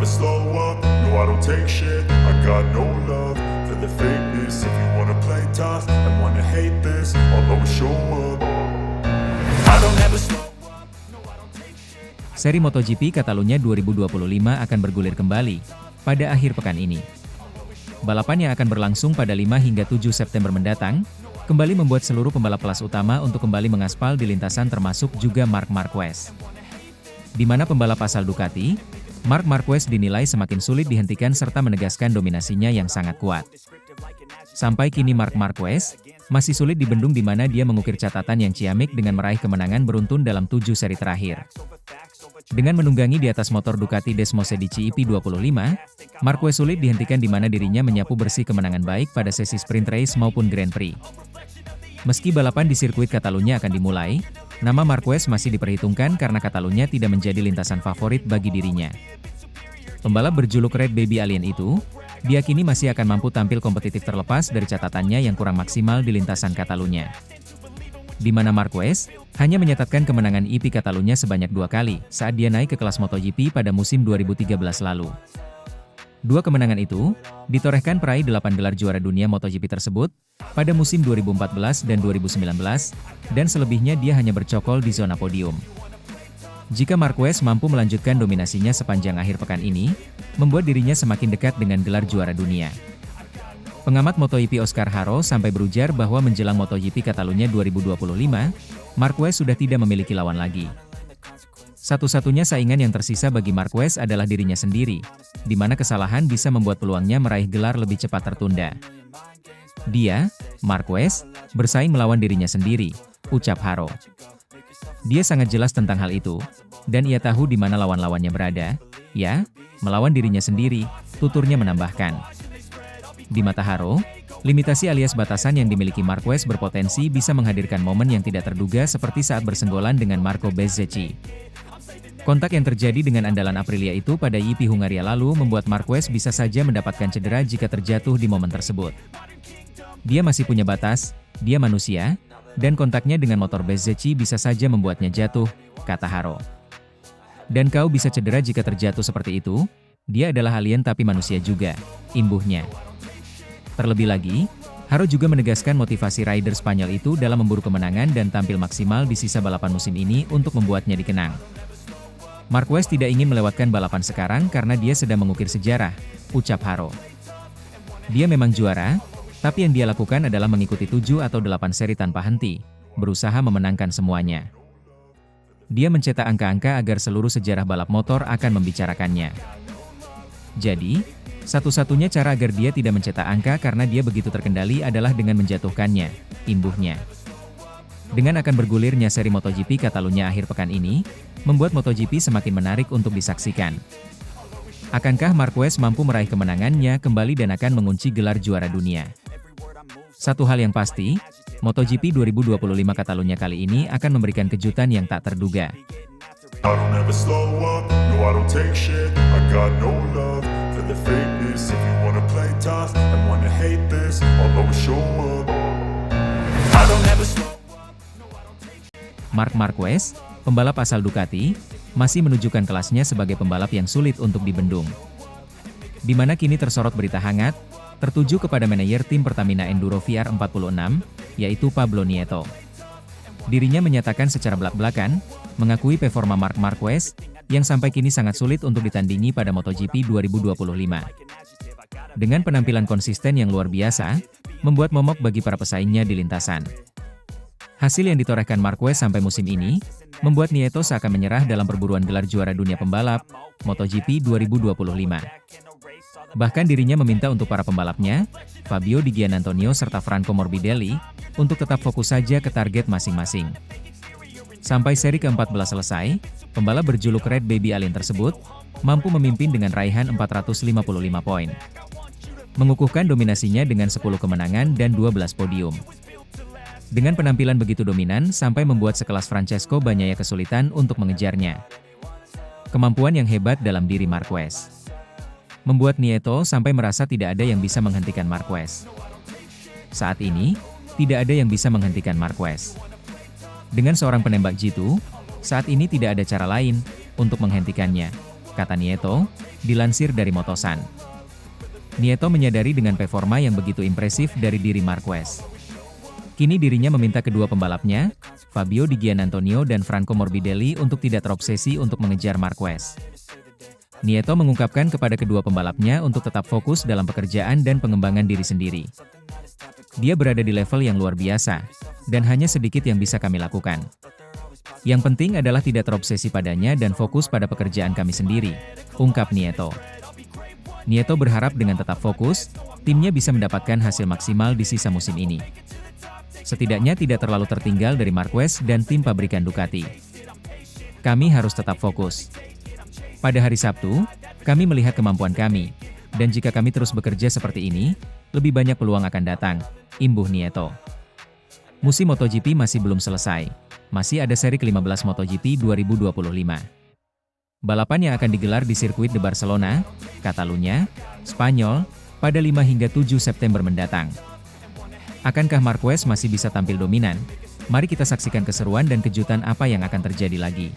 slow up, no I don't take shit. I got no love for the fakeness. If you wanna play tough and wanna hate this, I'll always show up. I don't ever slow up, no I don't take shit. Seri MotoGP Catalunya 2025 akan bergulir kembali pada akhir pekan ini. Balapan yang akan berlangsung pada 5 hingga 7 September mendatang, kembali membuat seluruh pembalap kelas utama untuk kembali mengaspal di lintasan termasuk juga Marc Marquez. Di mana pembalap asal Ducati, Marc Marquez dinilai semakin sulit dihentikan serta menegaskan dominasinya yang sangat kuat. Sampai kini Marc Marquez masih sulit dibendung di mana dia mengukir catatan yang ciamik dengan meraih kemenangan beruntun dalam 7 seri terakhir. Dengan menunggangi di atas motor Ducati Desmosedici EP25, Marquez sulit dihentikan di mana dirinya menyapu bersih kemenangan baik pada sesi sprint race maupun Grand Prix. Meski balapan di sirkuit Catalunya akan dimulai, nama Marquez masih diperhitungkan karena Catalunya tidak menjadi lintasan favorit bagi dirinya. Pembalap berjuluk Red Baby Alien itu, diyakini masih akan mampu tampil kompetitif terlepas dari catatannya yang kurang maksimal di lintasan Catalunya. Di mana Marquez hanya mencatatkan kemenangan EP Catalunya sebanyak 2 kali saat dia naik ke kelas MotoGP pada musim 2013 lalu. 2 kemenangan itu ditorehkan peraih 8 gelar juara dunia MotoGP tersebut pada musim 2014 dan 2019, dan selebihnya dia hanya bercokol di zona podium. Jika Marquez mampu melanjutkan dominasinya sepanjang akhir pekan ini, membuat dirinya semakin dekat dengan gelar juara dunia. Pengamat MotoGP Oscar Haro sampai berujar bahwa menjelang MotoGP Catalunya 2025, Marquez sudah tidak memiliki lawan lagi. Satu-satunya saingan yang tersisa bagi Marquez adalah dirinya sendiri, di mana kesalahan bisa membuat peluangnya meraih gelar lebih cepat tertunda. Dia, Marquez, bersaing melawan dirinya sendiri, ucap Haro. Dia sangat jelas tentang hal itu, dan ia tahu di mana lawan-lawannya berada, ya, melawan dirinya sendiri, tuturnya menambahkan. Di mata Haro, limitasi alias batasan yang dimiliki Marquez berpotensi bisa menghadirkan momen yang tidak terduga seperti saat bersenggolan dengan Marco Bezzecchi. Kontak yang terjadi dengan andalan Aprilia itu pada GP Hungaria lalu membuat Marquez bisa saja mendapatkan cedera jika terjatuh di momen tersebut. Dia masih punya batas, dia manusia, dan kontaknya dengan motor Bezzecchi bisa saja membuatnya jatuh, kata Haro. Dan kau bisa cedera jika terjatuh seperti itu? Dia adalah alien tapi manusia juga, imbuhnya. Terlebih lagi, Haro juga menegaskan motivasi rider Spanyol itu dalam memburu kemenangan dan tampil maksimal di sisa balapan musim ini untuk membuatnya dikenang. Marquez tidak ingin melewatkan balapan sekarang karena dia sedang mengukir sejarah, ucap Haro. Dia memang juara, tapi yang dia lakukan adalah mengikuti 7 atau 8 seri tanpa henti, berusaha memenangkan semuanya. Dia mencetak angka-angka agar seluruh sejarah balap motor akan membicarakannya. Jadi, satu-satunya cara agar dia tidak mencetak angka karena dia begitu terkendali adalah dengan menjatuhkannya, imbuhnya. Dengan akan bergulirnya seri MotoGP Catalunya akhir pekan ini, membuat MotoGP semakin menarik untuk disaksikan. Akankah Marquez mampu meraih kemenangannya kembali dan akan mengunci gelar juara dunia? Satu hal yang pasti, MotoGP 2025 Catalunya kali ini akan memberikan kejutan yang tak terduga. I don't ever slow up, no I don't take shit. I got no love for the fakeness. If you wanna play tough and wanna hate this, I'll always show up. I don't ever slow up, no I don't take shit. Marc Marquez, pembalap asal Ducati, masih menunjukkan kelasnya sebagai pembalap yang sulit untuk dibendung. Di mana kini tersorot berita hangat, tertuju kepada manajer tim Pertamina Enduro VR46, yaitu Pablo Nieto. Dirinya menyatakan secara belak-belakan, mengakui performa Marc Marquez, yang sampai kini sangat sulit untuk ditandingi pada MotoGP 2025. Dengan penampilan konsisten yang luar biasa, membuat momok bagi para pesaingnya di lintasan. Hasil yang ditorehkan Marquez sampai musim ini, membuat Nieto seakan menyerah dalam perburuan gelar juara dunia pembalap, MotoGP 2025. Bahkan dirinya meminta untuk para pembalapnya, Fabio Di Gianantonio serta Franco Morbidelli, untuk tetap fokus saja ke target masing-masing. Sampai seri ke-14 selesai, pembalap berjuluk Red Baby Alien tersebut, mampu memimpin dengan raihan 455 poin. Mengukuhkan dominasinya dengan 10 kemenangan dan 12 podium. Dengan penampilan begitu dominan sampai membuat sekelas Francesco Bagnaia kesulitan untuk mengejarnya. Kemampuan yang hebat dalam diri Marquez membuat Nieto sampai merasa tidak ada yang bisa menghentikan Marquez. Saat ini, tidak ada yang bisa menghentikan Marquez. Dengan seorang penembak jitu, saat ini tidak ada cara lain untuk menghentikannya, kata Nieto, Dilansir dari Motosan, Nieto menyadari dengan performa yang begitu impresif dari diri Marquez. Kini dirinya meminta kedua pembalapnya, Fabio Di Giannantonio dan Franco Morbidelli untuk tidak terobsesi untuk mengejar Marquez. Nieto mengungkapkan kepada kedua pembalapnya untuk tetap fokus dalam pekerjaan dan pengembangan diri sendiri. Dia berada di level yang luar biasa, dan hanya sedikit yang bisa kami lakukan. Yang penting adalah tidak terobsesi padanya dan fokus pada pekerjaan kami sendiri, ungkap Nieto. Nieto berharap dengan tetap fokus, timnya bisa mendapatkan hasil maksimal di sisa musim ini. Setidaknya tidak terlalu tertinggal dari Marquez dan tim pabrikan Ducati. Kami harus tetap fokus. Pada hari Sabtu, kami melihat kemampuan kami, dan jika kami terus bekerja seperti ini, lebih banyak peluang akan datang, imbuh Nieto. Musim MotoGP masih belum selesai. Masih ada seri ke-15 MotoGP 2025. Balapan yang akan digelar di sirkuit de Barcelona, Catalunya, Spanyol, pada 5 hingga 7 September mendatang. Akankah Marquez masih bisa tampil dominan? Mari kita saksikan keseruan dan kejutan apa yang akan terjadi lagi.